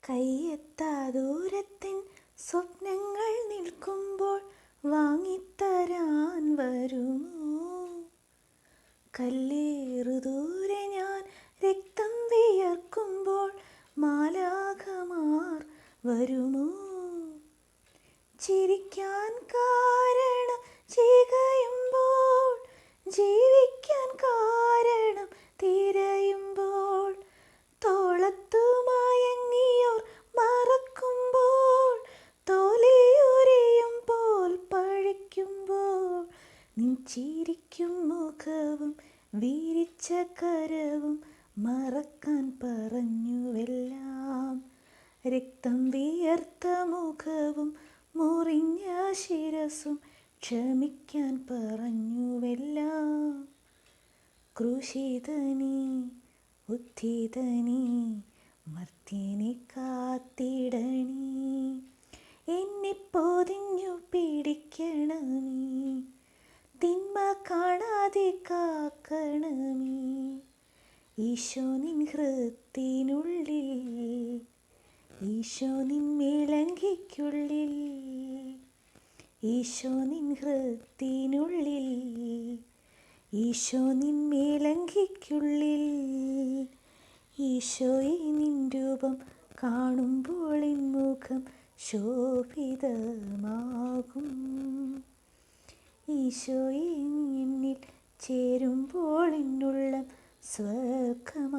കയ്യെത്താ ദൂരത്തിൻ സ്വപ്നങ്ങൾ നിൽക്കുമ്പോൾ വാങ്ങിത്തരാൻ വരുമോ? കല്ലേറു ദൂരെ ഞാൻ രക്തം വിയർക്കുമ്പോൾ മാലാഖമാർ വരുമോ? ചിരിക്കാൻ കാരണം ചികയുമ്പോൾ, ജീവിക്കാൻ കാരണം തിരയുമ്പോൾ, തോളത്തു മയങ്ങിയോർ മറക്കുമ്പോൾ, തോലിയുരിയുമ്പോൾ പഴിക്കുമ്പോൾ, നിൻ ചിരിക്കും മുഖവും വീരിച്ച കരവും മറക്കാൻ പറഞ്ഞുവെല്ലാം. രക്തം വിയർത്ത മുഖവും മുറിഞ്ഞ ശിരസും ക്ഷമിക്കാൻ പറഞ്ഞുവെല്ലാം. ക്രൂശിതനീ ഉത്ഥിതനീ മർത്യനെ കാത്തിടണീ, എന്നെ പൊതിഞ്ഞു പിടിക്കണമേ, തിന്മ കാണാതെ കാക്കണമേ. ഈശോ നിൻ ഹൃത്തിനുള്ളിൽ, ഈശോ നിൻ മേലങ്കിക്കുള്ളിൽ, ഈശോ നിൻ ഹൃത്തിനുള്ളിൽ, ഈശോ നിൻ മേലങ്കിക്കുള്ളിൽ. ഈശോയെ നിൻ രൂപം കാണുമ്പോൾ എൻ മുഖം ശോഭിതമാകും. ഈശോയെ നീ എന്നിൽ ചേരുമ്പോൾ എന്നുള്ളം സ്വർഗം